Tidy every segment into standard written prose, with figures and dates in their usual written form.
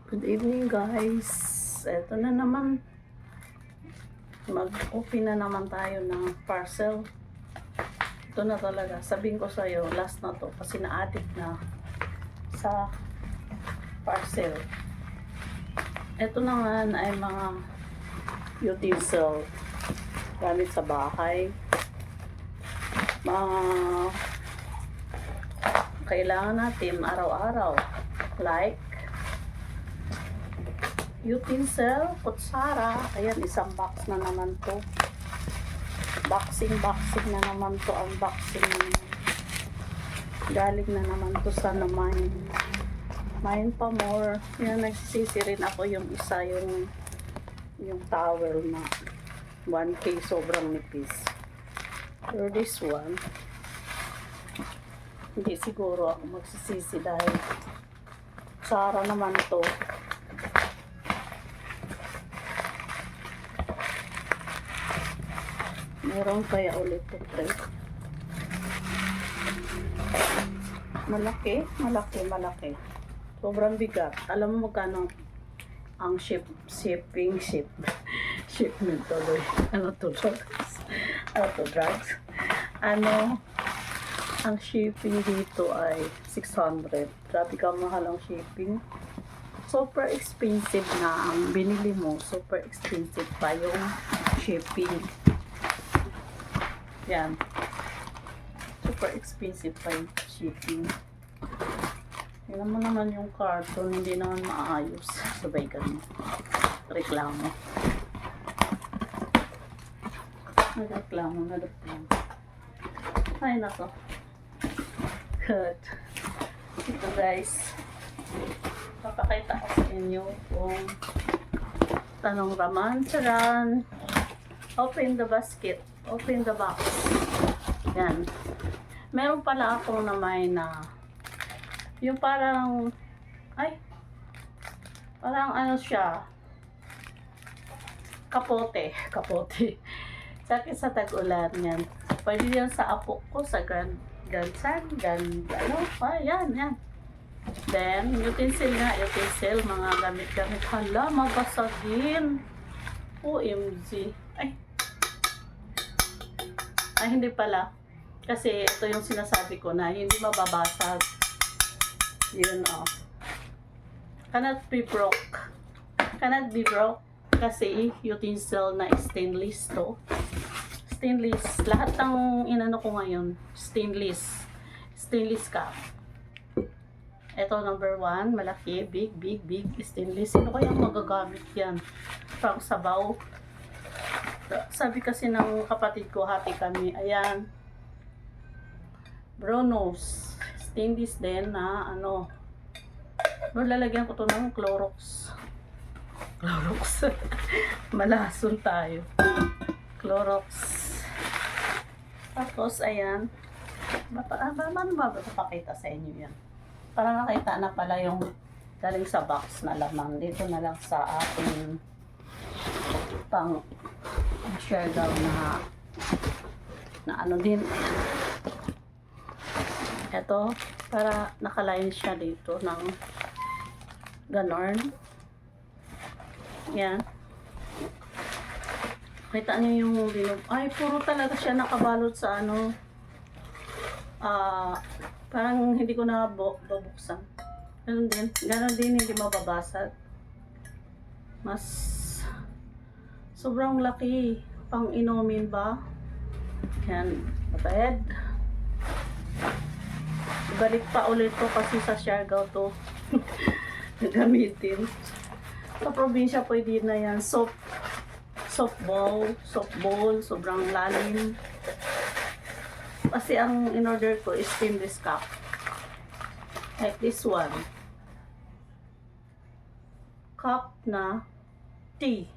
Good evening guys. Eto na naman. Mag-open na naman tayo ng parcel. Ito na talaga. Sabihin ko sa'yo, last na to. Kasi na-addict na sa parcel. Ito naman ay mga utensil. Gamit sa bahay. Mga kailangan natin araw-araw. Like utensil, kutsara. Ayan, isang box na naman to. Boxing na naman to. Unboxing. Galing na naman to sa naman. Mine pa more. Yan, nagsisisi rin ako yung isa, yung towel na 1K, sobrang nipis. Or this one, hindi siguro ako magsisisi dahil Sara naman to. Meron kaya ulit to tray. Malaki. Sobrang bigat. Alam mo magkano ang shipment tuloy. Ano to, drugs? Ang shipping dito ay 600. Grabe ka mahal ang shipping. Super expensive na ang binili mo. Super expensive pa yung shipping. Yan. Super expensive pa yung shipping. Tingnan mo naman yung carton, hindi naman maayos. Sabay ganun. Reklamo. Nagreklamo. Ay, nako. Good. Ito guys. Papakita ko sa inyo kung tanong raman. Charan. Open the basket. Open the box. Yan. Meron pala ako na may na yung parang ano siya, kapote. Sakit sa tag-ulan yan. Pwede yan sa apo ko, sa grandson, yan. Then, utensil, mga gamit-gamit. Hala, mabasagin. OMG. Ay, hindi pala. Kasi ito yung sinasabi ko na hindi mababasag. Yun, Cannot be broke. Kasi utensil na stainless to. Stainless. Lahat ng inano ko ngayon, stainless. Stainless ka. Ito, number 1. Malaki. Big stainless. Sino kaya magagamit yan? Pang sabaw. Sabi kasi ng kapatid ko, happy kami. Ayan. Bronos. Stainless din na lalagyan ko to ng Clorox. Malason tayo. Clorox. Tapos, ayan. Paano ba papakita sa inyo yan? Para nakita na pala yung galing sa box na laman. Dito na lang sa ating pang share daw na din. Ito, para nakaline siya dito ng ganon. Yan. Kita niyo yung ay, puro talaga siya nakabalot sa parang hindi ko na babuksan. Ganon din, hindi mababasag. Mas sobrang laki. Pang inumin ba? Yan. Bed. Ibalik pa ulit to kasi sa Siargao to gamitin. Sa probinsya pwede na yan. Soap bowl. Sobrang lalim. Kasi ang in-order ko is stainless cup. Like this one. Cup na tea.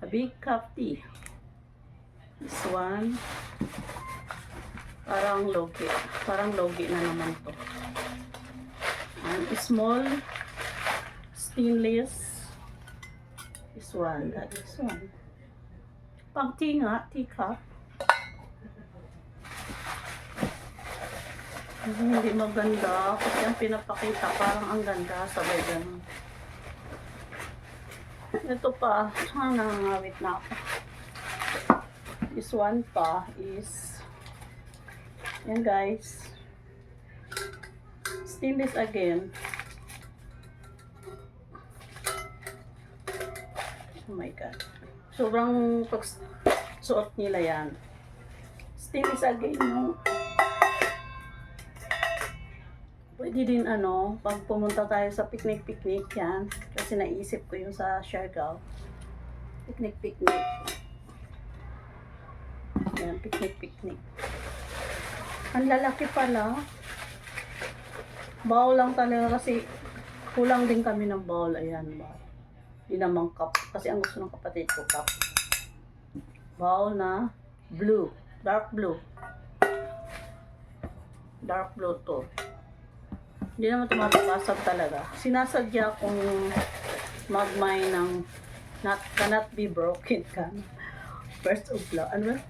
A big cup tea. This one. Parang logi na naman to. And small stainless. This one. Pang tea nga, tea cup. Hindi maganda. Kasi ang pinapakita parang ang ganda. Sabay ganun. Ito pa. Nangangawit na ako. This one pa is yan guys. Stainless again. Oh my god. Sobrang pagsuot nila yan. Stainless again, no? Pwede din ano, pag pumunta tayo sa picnic yan. Kasi naisip ko yung sa Siargao. Picnic. Yan, picnic. Ang lalaki pala. Bowl lang talaga kasi kulang din kami ng bowl. Ayan ba. Hindi naman cup. Kasi ang gusto ng kapatid ko cup. Bowl na blue. Dark blue. Dark blue to. Hindi naman ito mapapasag talaga. Sinasadya kong magmay ng cannot be broken ka. First of love. Ano ba?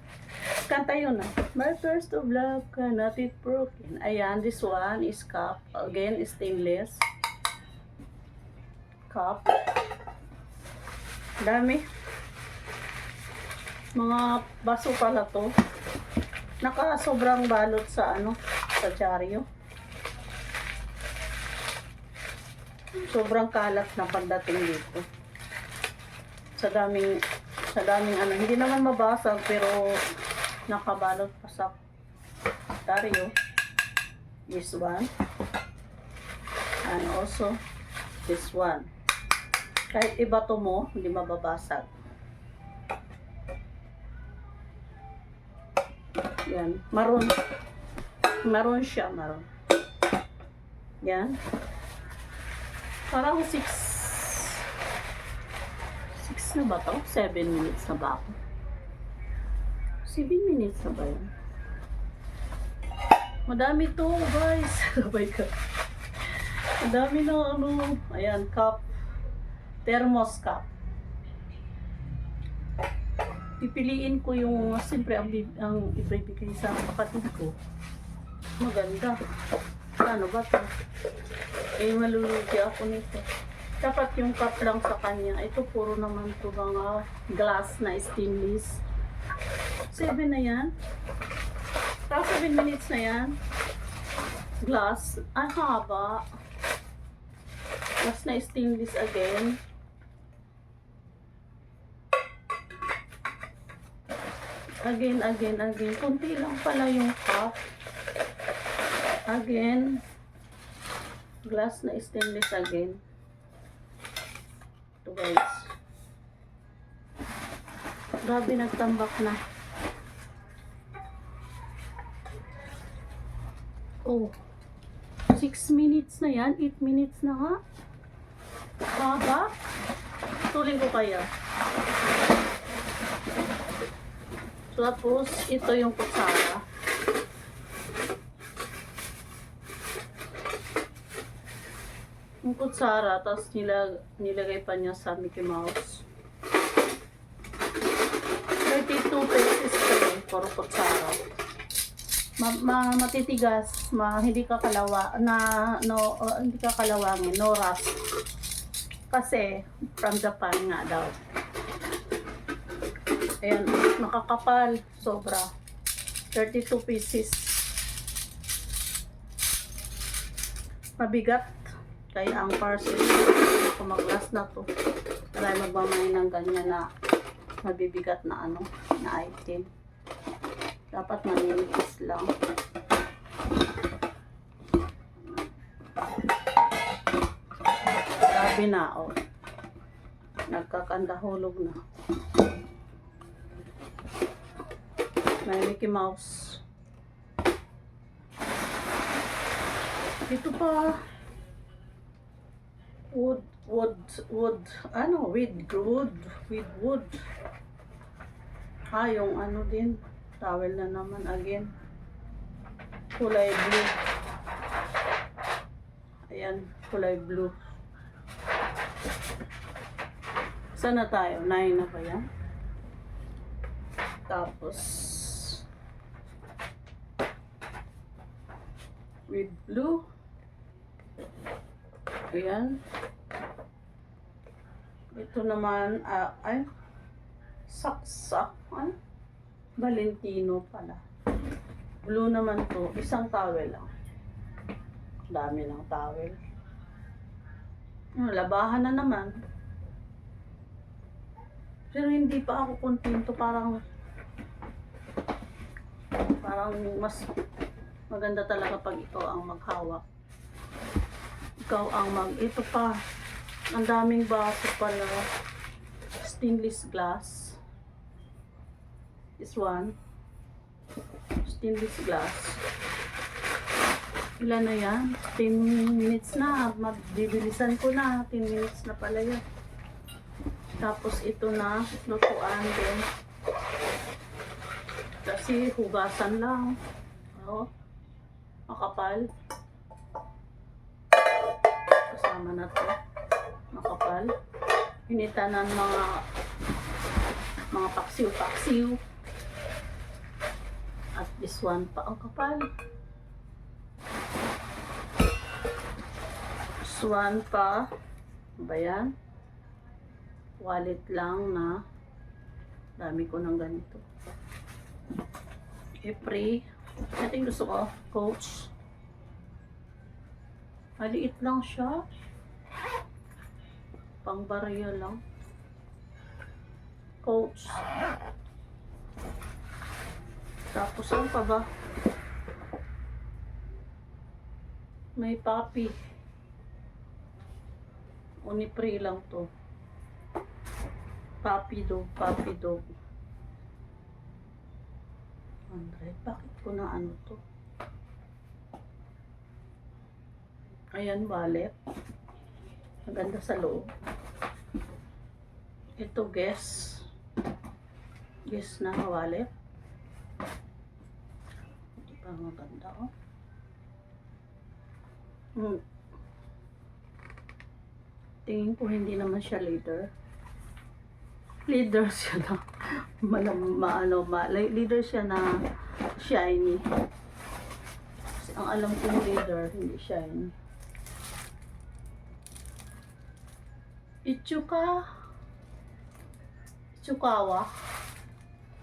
Kanta yun ah. My first of love cannot be broken. Ayan, this one is cup. Again, stainless. Cup. Dami. Mga baso pala to. Naka sobrang balot sa ano, sa dyaryo. Sobrang kalat na pagdating dito. Sa daming ano, hindi naman mabasag pero nakabalot pa sa dyaryo. This one. And also this one. Kahit ibato mo, hindi mababasag. Yan, maroon. Maroon siya, maroon. Yan. Parang 6 na ba to? 7 minutes na ba ako? 7 minutes na ba yun? Madami to, guys. Sabay ka. Madami na ano. Ayan, cup. Thermos cup. Pipiliin ko yung siyempre ang ibibigay sa kapatid ko. Maganda. Ano ba ito? Eh, malulugi ako nito. Dapat yung cup lang sa kanya. Ito puro naman ito mga glass na stainless. 7 na yan. Tapos 7 minutes na yan. Glass. Ang haba. Glass na stainless again. Again. Kunti lang pala yung cup. Again. Glass na stainless again. Ito guys. Grabe nagtambak na. Oh. 6 minutes na yan. 8 minutes na nga. Haba. Tuling ko kaya. Tapos, ito yung kutsara. Yung kutsara, tapos nilagay pa niya sa Mickey Mouse. 32 pesos pa yun, puro kutsara. Matitigas, hindi ka kalawangin, no rust. Kasi, from Japan nga daw. Ayan, nakakapal, sobra. 32 pieces. Mabigat. Kaya ang parcel, kumaglas na to. Kaya magmamay ng ganyan na mabibigat na ano, na item. Dapat maninipis lang. Grabe na, oh. Nagkakandahulog na. May Mickey Mouse. Dito pa. Wood. Ano? With wood. Yung ano din. Towel na naman again. Kulay blue. Ayan, kulay blue. Saan na tayo? 9 na ba yan? Tapos with blue. Ayan. Ito naman, ay, saksak. Ay, Valentino pala. Blue naman to. Isang towel lang. Dami ng towel. Labahan na naman. Pero hindi pa ako kontento. Parang mas maganda talaga pag ikaw ang maghawak. Ikaw ang ito pa. Ang daming baso pala. Stainless glass. This one. Stainless glass. Ilan na yan? 10 minutes na. Magbibilisan ko na. 10 minutes na pala yan. Tapos ito na. Lutuan din. Kasi hugasan lang. Oh, makapal. Kasama na to. Makapal. Hinita ng mga paksiw-paksiw. At this one pa ang kapal. This one pa. Ba yan? Wallet lang na dami ko ng ganito. Epre. Ito yung gusto ko. Coach. Maliit lang siya. Pang barya lang. Coach. Tapos ano pa ba? May papi. Unipre lang to. Papi dog. 100. Bakit ko na ano to? Ayan, wallet. Maganda sa loob. Ito, guess. Guess na wallet. Hindi pa maganda, oh. Tingin ko hindi naman siya leather. Leather siya na leather siya na shiny. Kasi ang alam kong leather, hindi shiny. Ichukawa.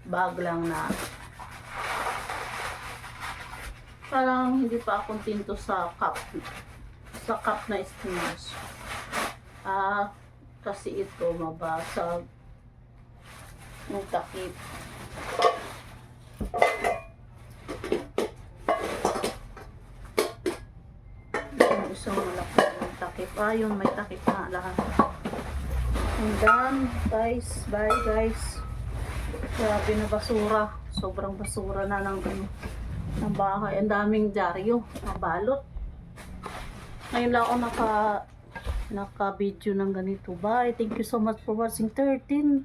Bag lang na. Parang hindi pa akong tinto sa cup. Sa cup na steamers. Kasi ito mabasag. Yung takip. Yung isang malaki yung takip. Yun, may takip na lahat. And done, guys. Bye, guys. Grabe na basura. Sobrang basura na ng bahay. Ang daming dyaryo. Nabalot. Ngayon lang ako naka-video ng ganito. Bye. Thank you so much for watching. 13